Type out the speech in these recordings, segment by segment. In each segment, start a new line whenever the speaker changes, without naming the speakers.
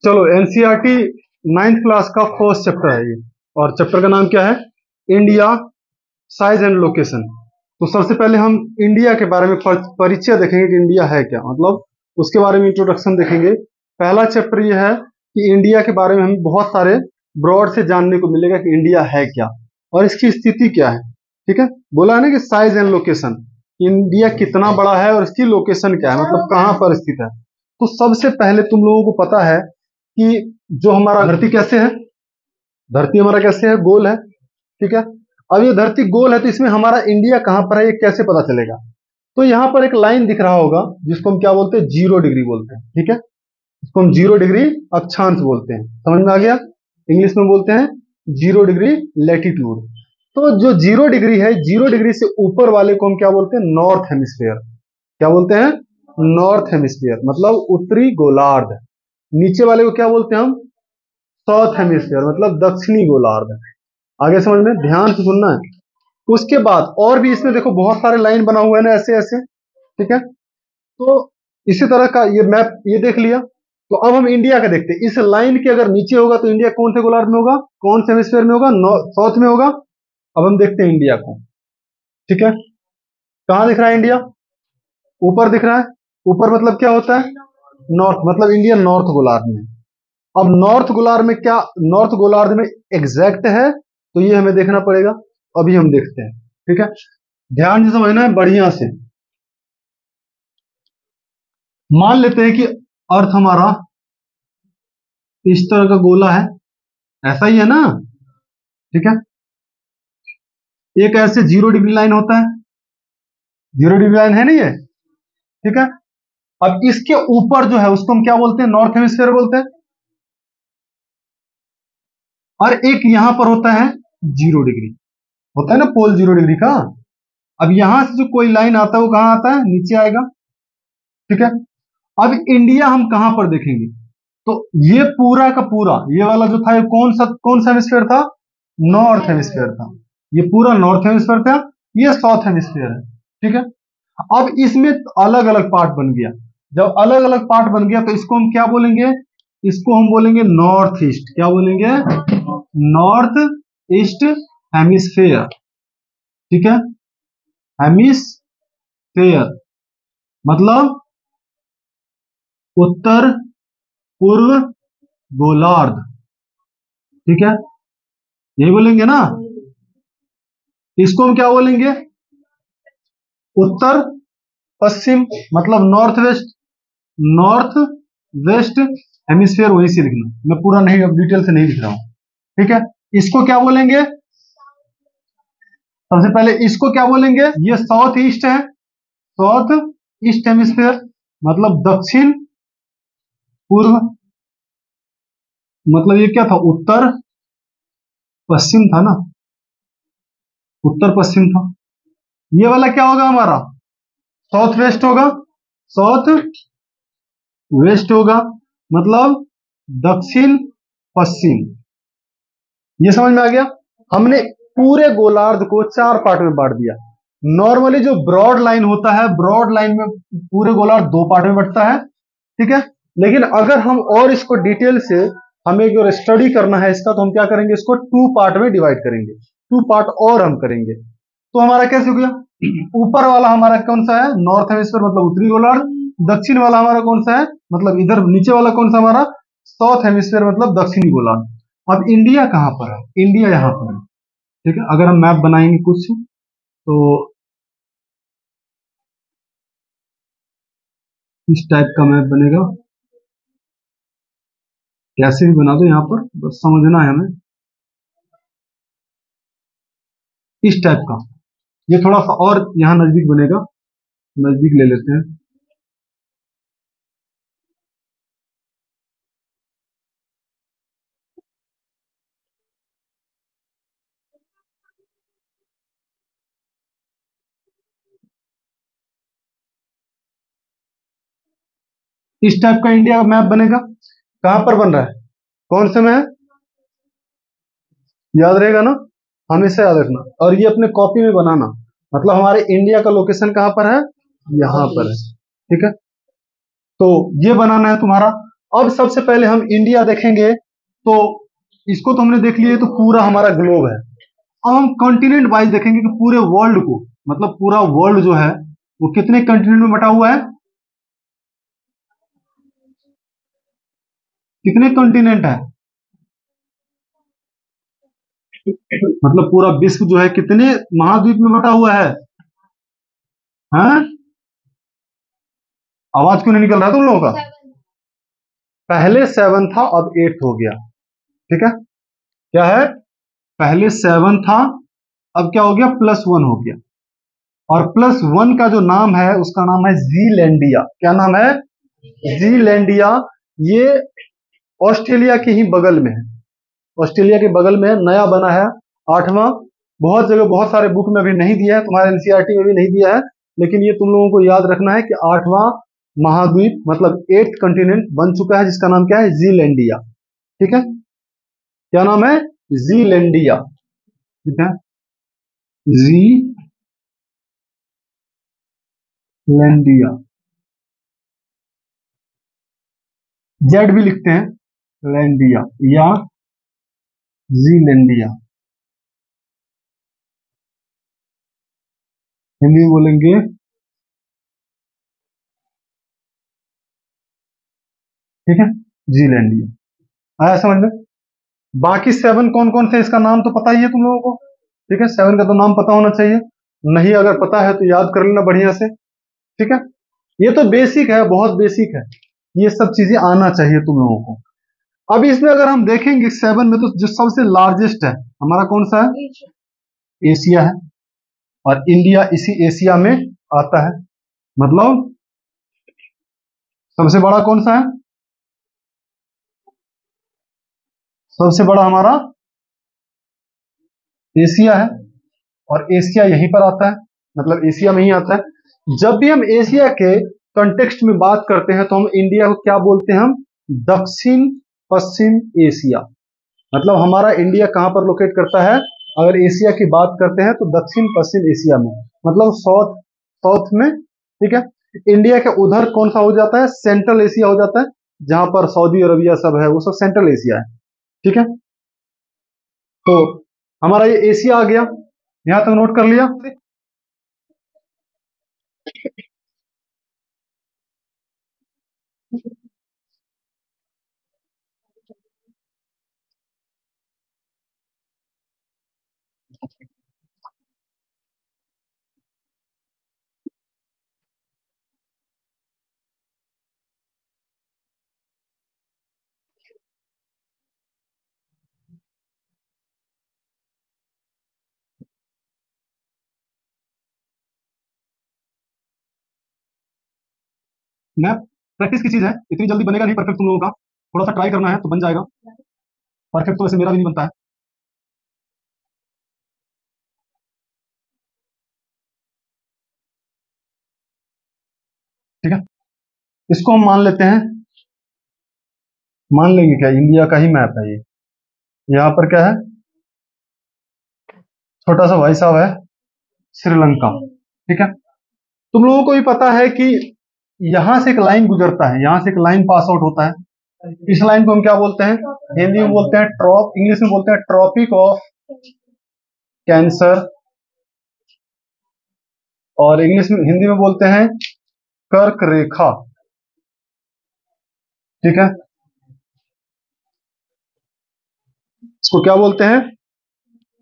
चलो NCERT 9th class का first chapter है ये, और चैप्टर का नाम क्या है? India, size and location. तो सबसे पहले हम इंडिया के बारे में परिचय देखेंगे कि इंडिया है क्या, मतलब उसके बारे में इंट्रोडक्शन देखेंगे। पहला चैप्टर ये है कि इंडिया के बारे में हमें बहुत सारे ब्रॉड से जानने को मिलेगा कि इंडिया है क्या और इसकी स्थिति क्या है। ठीक है, बोला है ना कि साइज एंड लोकेशन, इंडिया कितना बड़ा है और इसकी लोकेशन क्या है, मतलब कहाँ पर स्थित है। तो सबसे पहले तुम लोगों को पता है कि जो हमारा धरती कैसे है, धरती हमारा कैसे है, गोल है। ठीक है, अब ये धरती गोल है तो इसमें हमारा इंडिया कहां पर है ये कैसे पता चलेगा? तो यहां पर एक लाइन दिख रहा होगा जिसको हम क्या बोलते हैं, 0 डिग्री बोलते हैं। ठीक है, इसको हम 0 डिग्री अक्षांश बोलते हैं। समझ में आ गया? इंग्लिश में बोलते हैं 0 डिग्री लैटिट्यूड। तो जो 0 डिग्री है, 0 डिग्री से ऊपर वाले को हम क्या बोलते हैं, नॉर्थ हेमिस्फीयर। क्या बोलते हैं? नॉर्थ हेमिस्फीयर, मतलब उत्तरी गोलार्ध। नीचे वाले को क्या बोलते हैं हम? साउथ हेमिस्फीयर, मतलब दक्षिणी गोलार्ध। आगे समझ में, ध्यान से सुनना है। उसके बाद और भी इसमें देखो बहुत सारे लाइन बना हुआ है ना, ऐसे ऐसे। ठीक है, तो इसी तरह का ये मैप ये देख लिया। तो अब हम इंडिया का देखते हैं। इस लाइन के अगर नीचे होगा तो इंडिया कौन से गोलार्ध में होगा, कौन से हेमिस्फीयर में होगा? साउथ में होगा। अब हम देखते हैं इंडिया को। ठीक है, कहां दिख रहा है इंडिया? ऊपर दिख रहा है। ऊपर मतलब क्या होता है? नॉर्थ, मतलब इंडिया नॉर्थ गोलार्ध में। अब नॉर्थ गोलार्ध में क्या, नॉर्थ गोलार्ध में एग्जैक्ट है तो ये हमें देखना पड़ेगा। अभी हम देखते हैं। ठीक है, ध्यान से समझना है बढ़िया से। मान लेते हैं कि अर्थ हमारा इस तरह का गोला है, ऐसा ही है ना? ठीक है, एक ऐसे 0 डिग्री लाइन होता है, 0 डिग्री लाइन है नहीं है? ठीक है, अब इसके ऊपर जो है उसको हम क्या बोलते हैं, नॉर्थ हेमिस्फीयर बोलते हैं। और एक यहां पर होता है 0 डिग्री, होता है ना पोल 0 डिग्री का। अब यहां से जो कोई लाइन आता है वो कहां आता है, नीचे आएगा। ठीक है, अब इंडिया हम कहां पर देखेंगे? तो ये पूरा का पूरा ये वाला जो था, ये कौन सा हेमिस्फीयर था? नॉर्थ हेमिस्फीयर था। ये पूरा नॉर्थ हेमिस्फीयर था, ये साउथ हेमिस्फीयर है। ठीक है, अब इसमें अलग अलग पार्ट बन गया। जब अलग अलग पार्ट बन गया तो इसको हम क्या बोलेंगे? इसको हम बोलेंगे नॉर्थ ईस्ट। क्या बोलेंगे? North east hemisphere. ठीक है, हेमिस्फीयर मतलब उत्तर पूर्व गोलार्ध। ठीक है, यही बोलेंगे ना? इसको हम क्या बोलेंगे? उत्तर पश्चिम, मतलब north west. North west hemisphere वहीं से लिखना, मैं पूरा नहीं, अब डिटेल से नहीं लिख रहा हूं। ठीक है, इसको क्या बोलेंगे? सबसे पहले इसको क्या बोलेंगे? ये साउथ ईस्ट है, साउथ ईस्ट हेमिस्फीयर मतलब दक्षिण पूर्व। मतलब ये क्या था, उत्तर पश्चिम था ना, उत्तर पश्चिम था। ये वाला क्या होगा हमारा? साउथ वेस्ट होगा, साउथ वेस्ट होगा मतलब दक्षिण पश्चिम। ये समझ में आ गया? हमने पूरे गोलार्ध को 4 पार्ट में बांट दिया। नॉर्मली जो ब्रॉड लाइन होता है, ब्रॉड लाइन में पूरे गोलार्ध 2 पार्ट में बंटता है। ठीक है, लेकिन अगर हम और इसको डिटेल से हमें अगर स्टडी करना है इसका, तो हम क्या करेंगे, इसको 2 पार्ट में डिवाइड करेंगे। 2 पार्ट और हम करेंगे। तो हमारा कैसे हो गया? ऊपर वाला हमारा कौन सा है? नॉर्थ हेमिस्फीयर मतलब उत्तरी गोलार्ध। दक्षिण वाला हमारा कौन सा है, मतलब इधर नीचे वाला कौन सा हमारा? साउथ हेमिस्फीयर मतलब दक्षिणी गोलार्ध। अब इंडिया कहां पर है? इंडिया यहां पर है। ठीक है, अगर हम मैप बनाएंगे कुछ तो इस टाइप का मैप बनेगा। कैसे भी बना दो, यहां पर बस समझना है हमें। इस टाइप का, ये थोड़ा सा और यहाँ नजदीक बनेगा, नजदीक ले लेते हैं। इस टाइप का इंडिया का मैप बनेगा। कहां पर बन रहा है, कौन से में है? याद रहेगा ना, हमेशा याद रखना। और ये अपने कॉपी में बनाना, मतलब हमारे इंडिया का लोकेशन कहां पर है, यहां पर है। ठीक है, तो ये बनाना है तुम्हारा। अब सबसे पहले हम इंडिया देखेंगे, तो इसको तो हमने देख लिया, तो पूरा हमारा ग्लोब है। अब हम कॉन्टिनेंट वाइज देखेंगे कि पूरे वर्ल्ड को, मतलब पूरा वर्ल्ड जो है वो कितने कॉन्टिनेंट में बटा हुआ है, कितने कॉन्टिनेंट है, मतलब पूरा विश्व जो है कितने महाद्वीप में बटा हुआ है। हाँ, आवाज क्यों नहीं निकल रहा तुम लोगों का? पहले 7 था, अब 8 हो गया। ठीक है, क्या है, पहले 7 था, अब क्या हो गया, +1 हो गया। और +1 का जो नाम है उसका नाम है जीलैंडिया। क्या नाम है? जीलैंडिया। ये ऑस्ट्रेलिया के ही बगल में है, ऑस्ट्रेलिया के बगल में नया बना है, 8वां। बहुत जगह बहुत सारे बुक में अभी नहीं दिया है, तुम्हारे एनसीईआरटी में भी नहीं दिया है, लेकिन ये तुम लोगों को याद रखना है कि 8वां महाद्वीप मतलब 8th कंटिनेंट बन चुका है, जिसका नाम क्या है, जीलैंडिया। ठीक है, क्या नाम है, जीलैंडिया। ठीक है, जीलैंडिया, जेड भी लिखते हैं, लैंडिया या जीलैंडिया, हिंदी में बोलेंगे। ठीक है, जीलैंडिया, आया समझ में? बाकी 7 कौन कौन थे इसका नाम तो पता ही है तुम लोगों को। ठीक है, 7 का तो नाम पता होना चाहिए, नहीं अगर पता है तो याद कर लेना बढ़िया से। ठीक है, ये तो बेसिक है, बहुत बेसिक है, ये सब चीजें आना चाहिए तुम लोगों को। अब इसमें अगर हम देखेंगे 7 में, तो जो सबसे लार्जेस्ट है हमारा कौन सा है, एशिया है, और इंडिया इसी एशिया में आता है। मतलब सबसे बड़ा कौन सा है, सबसे बड़ा हमारा एशिया है, और एशिया यहीं पर आता है, मतलब एशिया में ही आता है। जब भी हम एशिया के कंटेक्स्ट में बात करते हैं तो हम इंडिया को क्या बोलते हैं, हम दक्षिण पश्चिम एशिया। मतलब हमारा इंडिया कहां पर लोकेट करता है, अगर एशिया की बात करते हैं तो दक्षिण पश्चिम एशिया में, मतलब साउथ, साउथ में। ठीक है, इंडिया के उधर कौन सा हो जाता है, सेंट्रल एशिया हो जाता है, जहां पर सऊदी अरबिया सब है वो सब सेंट्रल एशिया है। ठीक है, तो हमारा ये एशिया आ गया, यहां तक नोट कर लिया। मैप प्रैक्टिस की चीज है, इतनी जल्दी बनेगा नहीं परफेक्ट तुम लोगों का, थोड़ा सा ट्राई करना है तो बन जाएगा। परफेक्ट तो वैसे मेरा भी नहीं बनता है। ठीक है, इसको हम मान लेते हैं, मान लेंगे क्या, इंडिया का ही मैप है ये। यहाँ पर क्या है, छोटा सा भाई साहब है, श्रीलंका। ठीक है, तुम लोगों को भी पता है कि यहां से एक लाइन गुजरता है, यहां से एक लाइन पास आउट होता है, इस लाइन को हम क्या बोलते हैं, हिंदी में बोलते हैं ट्रॉप, इंग्लिश में बोलते हैं ट्रॉपिक ऑफ कैंसर, और इंग्लिश में, हिंदी में बोलते हैं कर्क रेखा। ठीक है, इसको क्या बोलते हैं,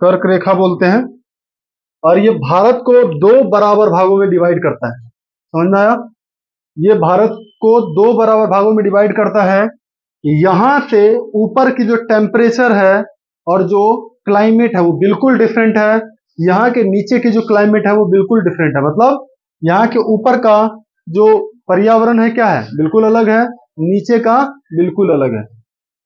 कर्क रेखा बोलते हैं। और ये भारत को दो बराबर भागों में डिवाइड करता है, समझ में आया? ये भारत को दो बराबर भागों में डिवाइड करता है। यहां से ऊपर की जो टेम्परेचर है और जो क्लाइमेट है वो बिल्कुल डिफरेंट है, यहाँ के नीचे की जो क्लाइमेट है वो बिल्कुल डिफरेंट है। मतलब यहाँ के ऊपर का जो पर्यावरण है क्या है, बिल्कुल अलग है, नीचे का बिल्कुल अलग है।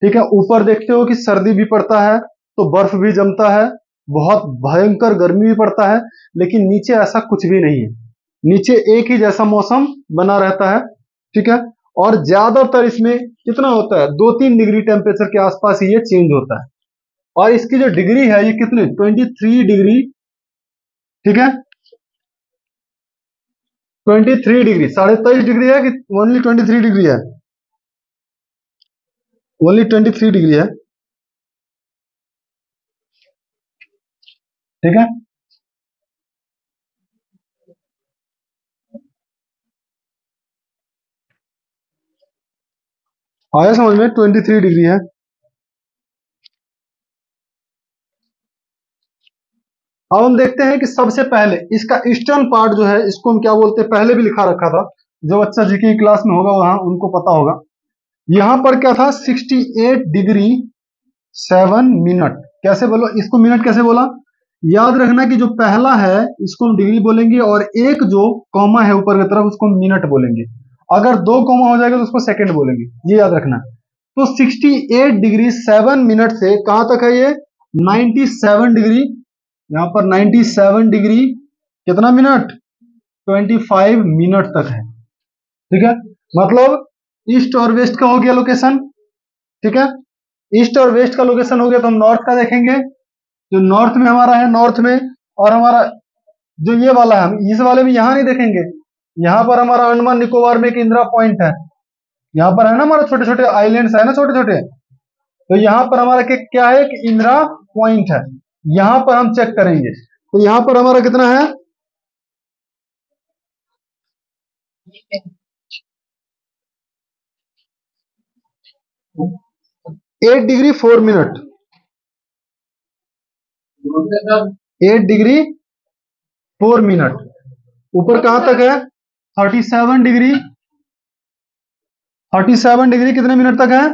ठीक है, ऊपर देखते हो कि सर्दी भी पड़ता है तो बर्फ भी जमता है, बहुत भयंकर गर्मी भी पड़ता है, लेकिन नीचे ऐसा कुछ भी नहीं है, नीचे एक ही जैसा मौसम बना रहता है। ठीक है, और ज्यादातर इसमें कितना होता है, 2-3 डिग्री टेम्परेचर के आसपास ही ये चेंज होता है। और इसकी जो डिग्री है ये कितनी, 23 डिग्री। ठीक है, 23 डिग्री, 23.5 डिग्री है कि ओनली 23 डिग्री है? ओनली 23 डिग्री है। ठीक है, आया समझ में, 23 डिग्री है। अब हम देखते हैं कि सबसे पहले इसका ईस्टर्न पार्ट जो है इसको हम क्या बोलते हैं, पहले भी लिखा रखा था, जो बच्चा जीके क्लास में होगा वहां उनको पता होगा। यहां पर क्या था, 68 डिग्री 7 मिनट। कैसे बोलो इसको, मिनट कैसे बोला, याद रखना कि जो पहला है इसको हम डिग्री बोलेंगे और एक जो कॉमा है ऊपर की तरफ उसको हम मिनट बोलेंगे। अगर दो कॉमा हो जाएगा तो उसको सेकंड बोलेंगे, ये याद रखना। तो 68 डिग्री 7 मिनट से कहां तक है ये, 97 डिग्री, यहां पर 97 डिग्री कितना मिनट, 25 मिनट तक है। ठीक है, मतलब ईस्ट और वेस्ट का हो गया लोकेशन। ठीक है, ईस्ट और वेस्ट का लोकेशन हो गया, तो हम नॉर्थ का देखेंगे। जो नॉर्थ में हमारा है, नॉर्थ में, और हमारा जो ये वाला है, हम इस वाले में यहां नहीं देखेंगे। यहां पर हमारा अंडमान निकोबार में एक इंदिरा पॉइंट है, यहाँ पर है ना हमारा छोटे छोटे आइलैंड्स है ना, छोटे छोटे। तो यहाँ पर हमारा क्या है, एक इंदिरा पॉइंट है। यहां पर हम चेक करेंगे, तो यहां पर हमारा कितना है, 8 डिग्री 4 मिनट। 8 degree 4 minute. ऊपर कहां तक है, 37 डिग्री, 37 डिग्री कितने मिनट तक है,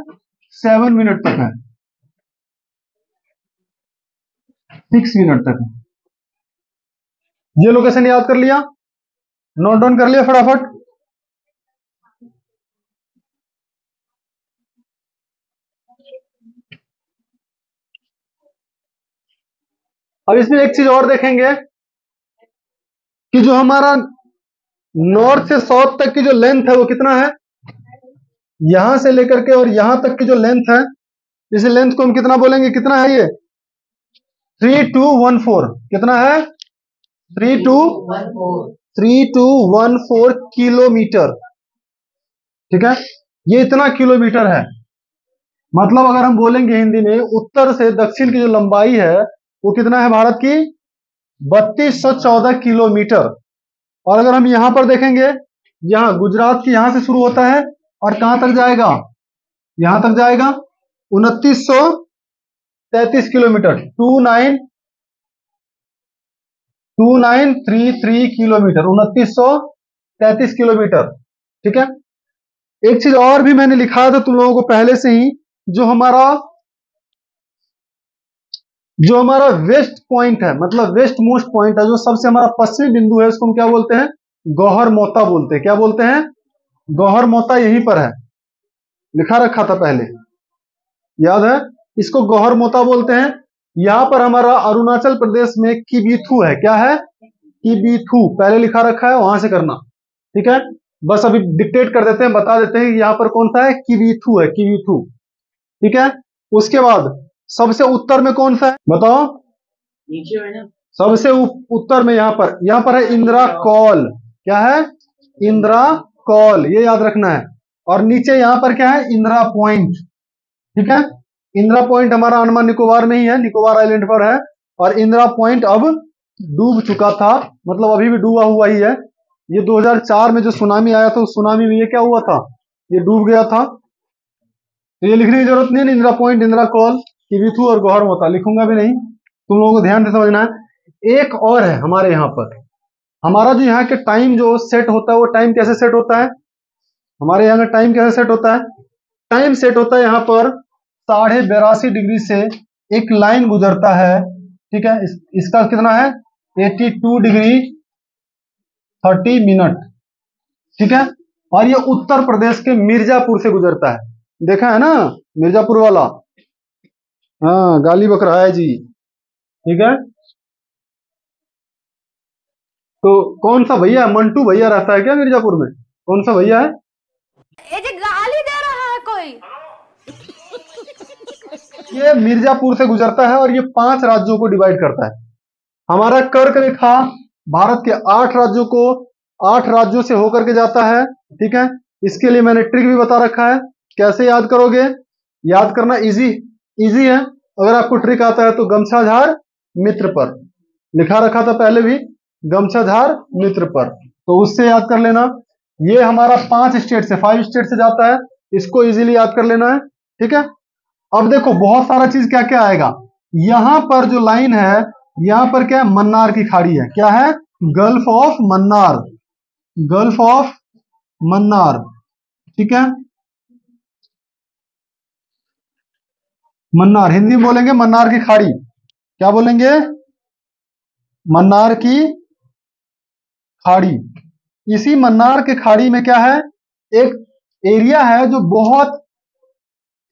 7 मिनट तक है, 6 मिनट तक है। ये लोकेशन याद कर लिया, नोट डाउन कर लिया फटाफट। अब इसमें एक चीज और देखेंगे कि जो हमारा नॉर्थ से साउथ तक की जो लेंथ है वो कितना है, यहां से लेकर के और यहां तक की जो लेंथ है, इस लेंथ को हम कितना बोलेंगे, कितना है ये, 3214। कितना है, 3214 किलोमीटर। ठीक है, ये इतना किलोमीटर है। मतलब अगर हम बोलेंगे हिंदी में, उत्तर से दक्षिण की जो लंबाई है वो कितना है भारत की, 3214 किलोमीटर। और अगर हम यहां पर देखेंगे, यहां गुजरात की यहां से शुरू होता है और कहां तक जाएगा, यहां तक जाएगा 2933 किलोमीटर, 2933 किलोमीटर, 2933 किलोमीटर। ठीक है, एक चीज और भी मैंने लिखा था तुम लोगों को पहले से ही, जो हमारा वेस्ट पॉइंट है, मतलब वेस्ट मोस्ट पॉइंट है, जो सबसे हमारा पश्चिमी बिंदु है, उसको हम क्या बोलते हैं, गौहर मोता बोलते हैं। क्या बोलते हैं, गौहर मोता, यहीं पर है, लिखा रखा था पहले, याद है, इसको गौहर मोता बोलते हैं। यहां पर हमारा अरुणाचल प्रदेश में किबीथू है, क्या है, किबीथू, पहले लिखा रखा है, वहां से करना। ठीक है, बस अभी डिक्टेट कर देते हैं, बता देते हैं कि यहां पर कौन सा है, किबीथू है, किबीथू। ठीक है, उसके बाद सबसे उत्तर में कौन सा है बताओ, नीचे है ना, सबसे उत्तर में यहां पर है इंदिरा कौल। क्या है, इंदिरा कौल, ये याद रखना है। और नीचे यहां पर क्या है, इंदिरा पॉइंट। ठीक है, इंदिरा पॉइंट हमारा अंडमान निकोबार में ही है, निकोबार आइलैंड पर है। और इंदिरा पॉइंट अब डूब चुका था, मतलब अभी भी डूबा हुआ ही है। ये 2004 में जो सुनामी आया था, उस सुनामी में ये क्या हुआ था, ये डूब गया था। तो ये लिखने की जरूरत नहीं है, इंदिरा पॉइंट, इंदिरा कॉल, किबिथू और गौहर मोता, लिखूंगा भी नहीं, तुम लोगों को ध्यान से समझना है। एक और है हमारे यहाँ पर, हमारा जो यहाँ के टाइम जो सेट होता है, वो टाइम कैसे सेट होता है, हमारे यहाँ का टाइम कैसे सेट होता है, टाइम सेट होता है यहाँ पर 82.5 डिग्री से एक लाइन गुजरता है। ठीक है, इसका कितना है, 82 डिग्री 30 मिनट। ठीक है, और ये उत्तर प्रदेश के मिर्जापुर से गुजरता है, देखा है ना, मिर्जापुर वाला, हाँ गाली बक रहा है जी। ठीक है, तो कौन सा भैया, मंटू भैया रहता है क्या मिर्जापुर में, कौन सा भैया है,
ये जो गाली दे रहा है कोई,
ये मिर्जापुर से गुजरता है और ये 5 राज्यों को डिवाइड करता है। हमारा कर्क रेखा भारत के 8 राज्यों से होकर के जाता है। ठीक है, इसके लिए मैंने ट्रिक भी बता रखा है, कैसे याद करोगे, याद करना इजी इजी है। अगर आपको ट्रिक आता है तो गमछाधार मित्र पर लिखा रखा था पहले भी, गमछाधार मित्र पर, तो उससे याद कर लेना। ये हमारा 5 स्टेट से 5 स्टेट से जाता है, इसको इजीली याद कर लेना है। ठीक है, अब देखो बहुत सारा चीज क्या क्या आएगा। यहां पर जो लाइन है, यहां पर क्या है, मन्नार की खाड़ी है। क्या है? Gulf of Mannar, gulf of Mannar. ठीक है, मन्नार हिंदी में बोलेंगे मन्नार की खाड़ी। क्या बोलेंगे? मन्नार की खाड़ी। इसी मन्नार के खाड़ी में क्या है, एक एरिया है जो बहुत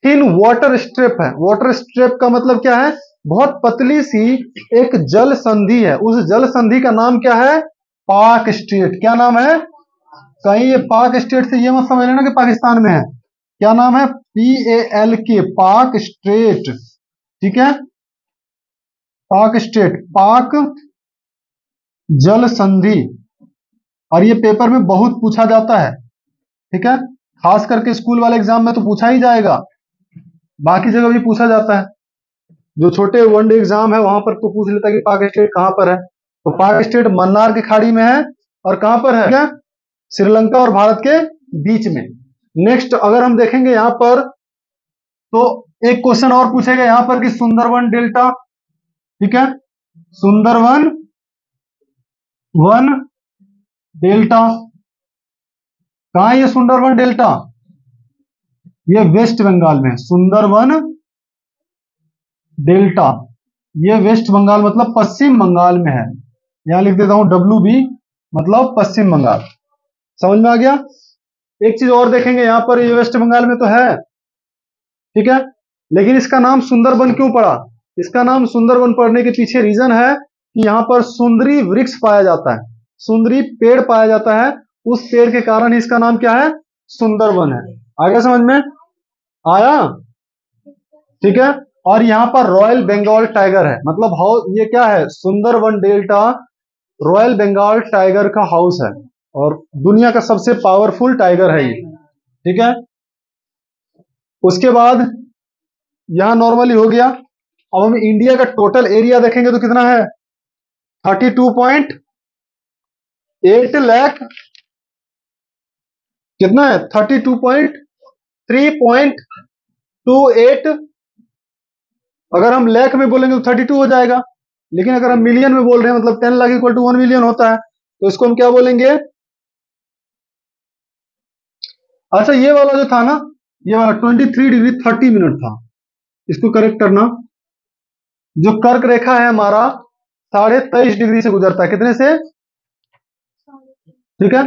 थिन वाटर स्ट्रिप है। वाटर स्ट्रिप का मतलब क्या है? बहुत पतली सी एक जल संधि है। उस जल संधि का नाम क्या है? पाक स्ट्रेट। क्या नाम है? कहीं ये पाक स्ट्रेट से ये मत समझ लेना कि पाकिस्तान में है। क्या नाम है? PALK, पाक स्ट्रेट। ठीक है, पाक स्ट्रेट, पाक जल संधि। और ये पेपर में बहुत पूछा जाता है। ठीक है, खास करके स्कूल वाले एग्जाम में तो पूछा ही जाएगा, बाकी जगह भी पूछा जाता है। जो छोटे वनडे एग्जाम है वहां पर तो पूछ लेता है कि पाक स्टेट कहां पर है। तो पाक स्टेट मन्नार की खाड़ी में है। और कहां पर है? क्या? श्रीलंका और भारत के बीच में। नेक्स्ट अगर हम देखेंगे यहां पर, तो एक क्वेश्चन और पूछेगा यहां पर कि सुंदरवन डेल्टा। ठीक है, सुंदरवन वन डेल्टा कहां है? ये सुंदरवन डेल्टा ये वेस्ट बंगाल में है। सुंदरवन डेल्टा ये वेस्ट बंगाल मतलब पश्चिम बंगाल में है। यहां लिख देता हूं WB मतलब पश्चिम बंगाल। समझ में आ गया? एक चीज और देखेंगे यहां पर, ये वेस्ट बंगाल में तो है, ठीक है, लेकिन इसका नाम सुंदरबन क्यों पड़ा? इसका नाम सुंदरबन पड़ने के पीछे रीजन है कि यहां पर सुंदरी वृक्ष पाया जाता है, सुंदरी पेड़ पाया जाता है। उस पेड़ के कारण ही इसका नाम क्या है? सुंदरबन है। आगे समझ में आया? ठीक है, और यहाँ पर रॉयल बंगाल टाइगर है, मतलब ये क्या है? Sundarban delta royal Bengal tiger का हाउस है और दुनिया का सबसे पावरफुल टाइगर है ये। ठीक है, उसके बाद यहां नॉर्मली हो गया। अब हम इंडिया का टोटल एरिया देखेंगे तो कितना है? 32.8 लाख। कितना है? 3.28। अगर हम लाख में बोलेंगे तो 32 हो जाएगा, लेकिन अगर हम मिलियन में बोल रहे हैं मतलब 10 लाख इक्वल टू 1 मिलियन होता है, तो इसको हम क्या बोलेंगे? अच्छा, ये वाला जो था ना, ये वाला 23 डिग्री 30 मिनट था, इसको करेक्ट करना। जो कर्क रेखा है हमारा 23.5 डिग्री से गुजरता है। कितने से? ठीक है,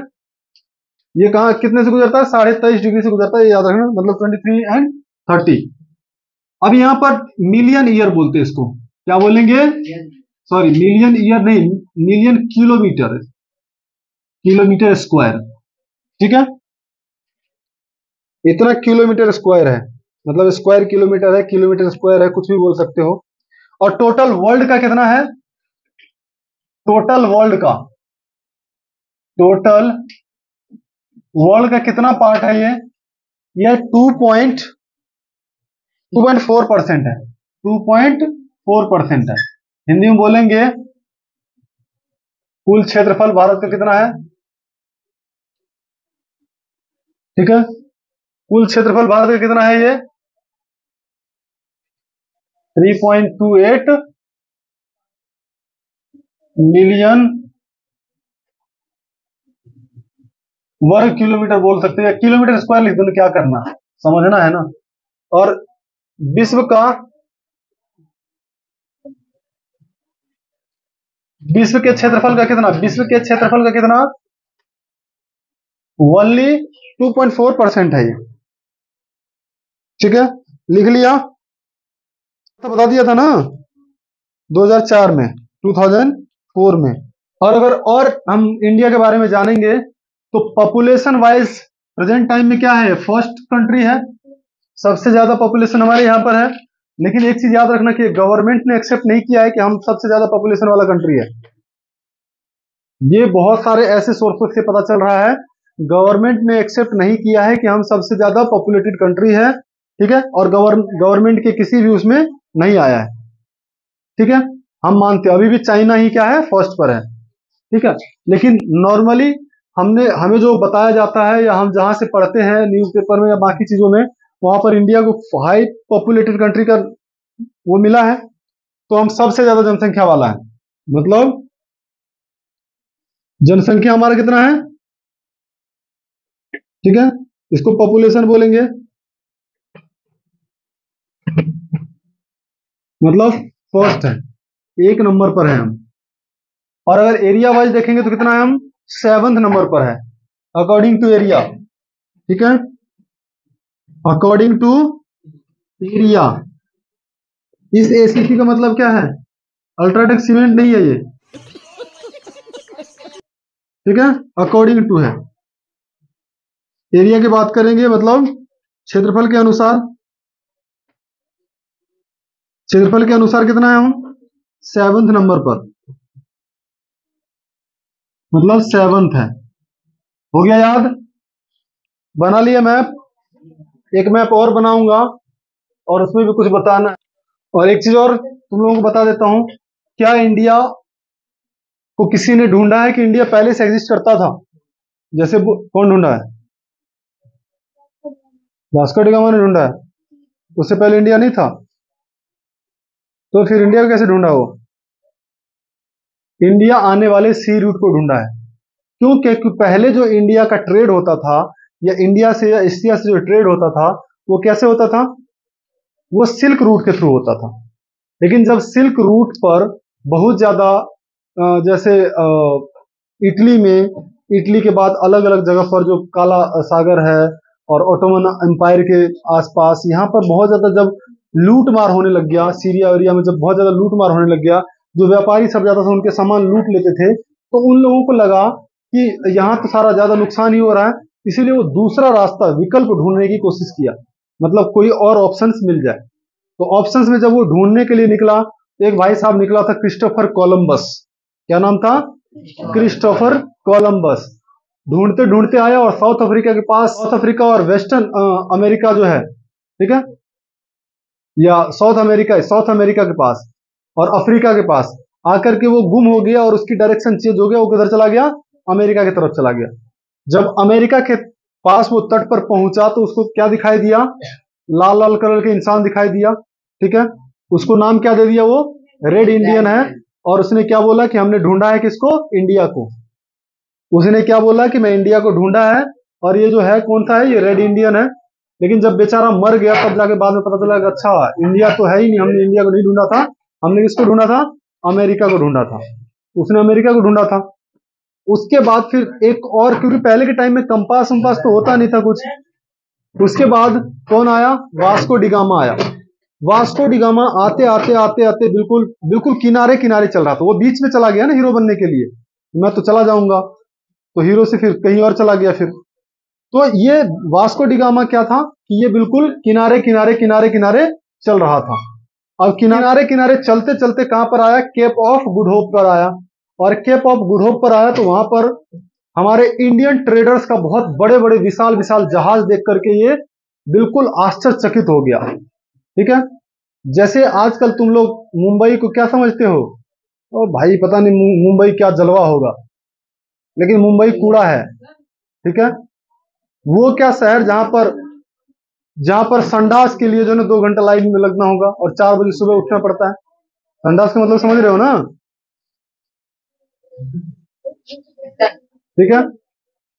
ये कहा कितने से गुजरता है? 23.5 डिग्री से गुजरता है, ये याद रखना, मतलब 23 एंड 30। अब यहां पर मिलियन ईयर बोलते हैं इसको। क्या बोलेंगे? सॉरी, मिलियन ईयर नहीं, मिलियन किलोमीटर, किलोमीटर स्क्वायर। ठीक है, इतना किलोमीटर स्क्वायर है, मतलब स्क्वायर किलोमीटर है, किलोमीटर स्क्वायर है, कुछ भी बोल सकते हो। और टोटल वर्ल्ड का कितना है? टोटल वर्ल्ड का, टोटल वर्ल्ड का कितना पार्ट है ये 2.4% है। 2.4% है। हिंदी में बोलेंगे कुल क्षेत्रफल भारत का कितना है? ठीक है, कुल क्षेत्रफल भारत का कितना है? ये 3.28 मिलियन वर्ग किलोमीटर बोल सकते हैं, किलोमीटर स्क्वायर लिख दो, क्या करना, समझना है ना। और विश्व का, विश्व के क्षेत्रफल का कितना? विश्व के क्षेत्रफल का कितना? ओनली 2.4% है ये। ठीक है, लिख लिया, तो बता दिया था ना 2004 में, 2004 में। और अगर और हम इंडिया के बारे में जानेंगे तो पॉपुलेशन वाइज प्रेजेंट टाइम में क्या है? फर्स्ट कंट्री है, सबसे ज्यादा पॉपुलेशन हमारे यहाँ पर है। लेकिन एक चीज याद रखना कि गवर्नमेंट ने एक्सेप्ट नहीं किया है कि हम सबसे ज्यादा पॉपुलेशन वाला कंट्री है। ये बहुत सारे ऐसे सोर्सेस से पता चल रहा है, गवर्नमेंट ने एक्सेप्ट नहीं किया है कि हम सबसे ज्यादा पॉपुलेटेड कंट्री है। ठीक है, और गवर्नमेंट के किसी भी उसमें नहीं आया है। ठीक है, हम मानते हैं अभी भी चाइना ही क्या है, फर्स्ट पर है। ठीक है, लेकिन नॉर्मली हमें जो बताया जाता है या हम जहां से पढ़ते हैं न्यूज़पेपर में या बाकी चीजों में, वहां पर इंडिया को हाई पॉपुलेटेड कंट्री का वो मिला है। तो हम सबसे ज्यादा जनसंख्या वाला है, मतलब जनसंख्या हमारा कितना है, ठीक है, इसको पॉपुलेशन बोलेंगे, मतलब फर्स्ट है, एक नंबर पर है हम। और अगर एरिया वाइज देखेंगे तो कितना है, हम 7th नंबर पर है अकॉर्डिंग टू एरिया। ठीक है, अकॉर्डिंग टू एरिया। इस एसीटी का मतलब क्या है, अल्ट्राटेक सीमेंट नहीं है ये, ठीक है, अकॉर्डिंग टू है। एरिया की बात करेंगे मतलब क्षेत्रफल के अनुसार, क्षेत्रफल के अनुसार कितना है हम, 7th नंबर पर, मतलब 7th है। हो गया याद, बना लिया मैप। एक मैप और बनाऊंगा और उसमें भी कुछ बताना है। और एक चीज और तुम लोगों को बता देता हूं, क्या इंडिया को किसी ने ढूंढा है कि इंडिया पहले से एग्जिस्ट करता था? जैसे कौन ढूंढा है, वास्को डी गामा ने ढूंढा है, उससे पहले इंडिया नहीं था। तो फिर इंडिया को कैसे ढूंढा वो, इंडिया आने वाले सी रूट को ढूंढा है। क्यों, क्योंकि पहले जो इंडिया का ट्रेड होता था या इंडिया से या एशिया से जो ट्रेड होता था वो कैसे होता था, वो सिल्क रूट के थ्रू होता था। लेकिन जब सिल्क रूट पर बहुत ज्यादा जैसे इटली में, इटली के बाद अलग अलग जगह पर जो काला सागर है और ओटोमन एम्पायर के आसपास, यहाँ पर बहुत ज्यादा जब लूट मार होने लग गया, सीरिया एरिया में जब बहुत ज्यादा लूट मार होने लग गया, जो व्यापारी सब ज्यादा से उनके सामान लूट लेते थे, तो उन लोगों को लगा कि यहाँ तो सारा ज्यादा नुकसान ही हो रहा है, इसीलिए वो दूसरा रास्ता विकल्प ढूंढने की कोशिश किया, मतलब कोई और ऑप्शंस मिल जाए। तो ऑप्शंस में जब वो ढूंढने के लिए निकला, एक भाई साहब निकला था क्रिस्टोफर कोलंबस। क्या नाम था, क्रिस्टोफर कोलंबस। ढूंढते ढूंढते आया और साउथ अफ्रीका के पास, साउथ अफ्रीका और वेस्टर्न अमेरिका जो है, ठीक है, या साउथ अमेरिका के पास और अफ्रीका के पास आकर के वो गुम हो गया और उसकी डायरेक्शन चेंज हो गया, वो किधर चला गया, अमेरिका की तरफ चला गया। जब अमेरिका के पास वो तट पर पहुंचा तो उसको क्या दिखाई दिया, लाल लाल कलर के इंसान दिखाई दिया। ठीक है, उसको नाम क्या दे दिया, वो रेड इंडियन है। और उसने क्या बोला कि हमने ढूंढा है किसको, इंडिया को। उसने क्या बोला कि मैं इंडिया को ढूंढा है और ये जो है कौन सा है, ये रेड इंडियन है। लेकिन जब बेचारा मर गया तब जाके बाद में पता चला कि अच्छा इंडिया तो है ही नहीं, हमने इंडिया को नहीं ढूंढा था, हमने किसको ढूंढा था, अमेरिका को ढूंढा था। उसने अमेरिका को ढूंढा था। उसके बाद फिर एक और, क्योंकि पहले के टाइम में कंपास उम्पास तो होता नहीं था कुछ। उसके बाद कौन आया, वास्को डिगामा आया। वास्को डिगामा आते आते आते आते बिल्कुल बिल्कुल किनारे किनारे चल रहा था, वो बीच में चला गया ना हीरो बनने के लिए, मैं तो चला जाऊंगा, तो हीरो से फिर कहीं और चला गया फिर। तो ये वास्को डिगामा क्या था कि ये बिल्कुल किनारे किनारे किनारे किनारे चल रहा था। अब किनारे किनारे चलते चलते कहां पर आया, केप ऑफ गुड होप पर आया। और केप ऑफ गुड होप पर आया तो वहां पर हमारे इंडियन ट्रेडर्स का बहुत बड़े बड़े विशाल विशाल जहाज देख करके ये बिल्कुल आश्चर्यचकित हो गया। ठीक है, जैसे आजकल तुम लोग मुंबई को क्या समझते हो, ओ भाई पता नहीं मुंबई क्या जलवा होगा, लेकिन मुंबई कूड़ा है। ठीक है, वो क्या शहर जहां पर संडास के लिए जो है 2 घंटा लाइन में लगना होगा और 4 बजे सुबह उठना पड़ता है। संडास का मतलब समझ रहे हो ना, ठीक है,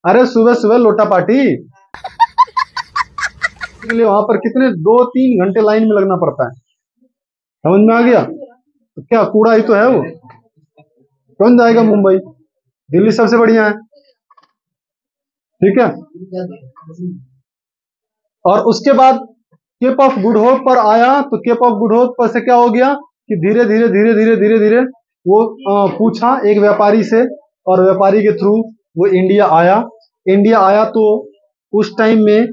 अरे सुबह सुबह लोटा पार्टी के लिए वहां पर कितने 2-3 घंटे लाइन में लगना पड़ता है। समझ में आ गया, तो क्या कूड़ा ही तो है वो, कौन जाएगा मुंबई, दिल्ली सबसे बढ़िया है। ठीक है, और उसके बाद केप ऑफ गुड होप पर आया, तो केप ऑफ गुड होप पर से क्या हो गया कि धीरे धीरे धीरे धीरे धीरे धीरे वो पूछा एक व्यापारी से, और व्यापारी के थ्रू वो इंडिया आया। इंडिया आया तो उस टाइम में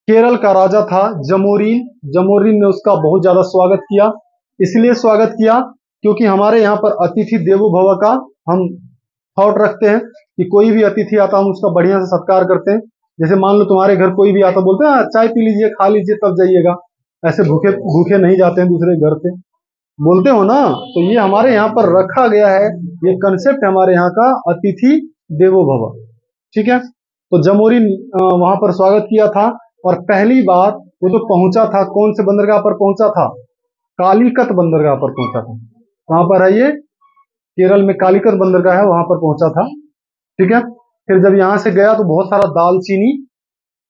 केरल का राजा था जमोरिन। जमोरिन ने उसका बहुत ज्यादा स्वागत किया, इसलिए स्वागत किया क्योंकि हमारे यहाँ पर अतिथि देवो भव का हम थॉट रखते हैं कि कोई भी अतिथि आता हम उसका बढ़िया से सत्कार करते हैं। जैसे मान लो तुम्हारे घर कोई भी आता, बोलते हैं "हाँ, चाय पी लीजिए, खा लीजिए तब जाइएगा"। ऐसे भूखे भूखे नहीं जाते हैं दूसरे घर पे, बोलते हो ना। तो ये हमारे यहाँ पर रखा गया है, ये कंसेप्ट हमारे यहाँ का, अतिथि देवो भव। ठीक है, तो जमोरी वहां पर स्वागत किया था। और पहली बार वो जो पहुंचा था, कौन से बंदरगाह पर पहुंचा था? कालीकत बंदरगाह पर पहुंचा था। कहां पर है ये? केरल में कालीकत बंदरगाह है, वहां पर पहुंचा था। ठीक है, फिर जब यहां से गया तो बहुत सारा दालचीनी,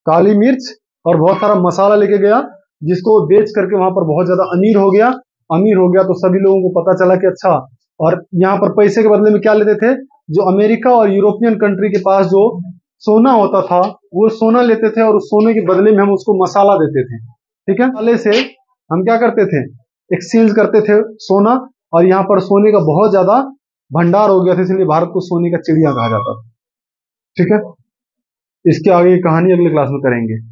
काली मिर्च और बहुत सारा मसाला लेके गया, जिसको बेच करके वहां पर बहुत ज्यादा अमीर हो गया। अमीर हो गया तो सभी लोगों को पता चला कि अच्छा, और यहाँ पर पैसे के बदले में क्या लेते थे? जो अमेरिका और यूरोपियन कंट्री के पास जो सोना होता था, वो सोना लेते थे और उस सोने के बदले में हम उसको मसाला देते थे। ठीक है, मसाले से हम क्या करते थे? एक्सचेंज करते थे सोना, और यहाँ पर सोने का बहुत ज्यादा भंडार हो गया था, इसलिए भारत को सोने का चिड़िया कहा जाता था। ठीक है, इसके आगे की कहानी अगले क्लास में करेंगे।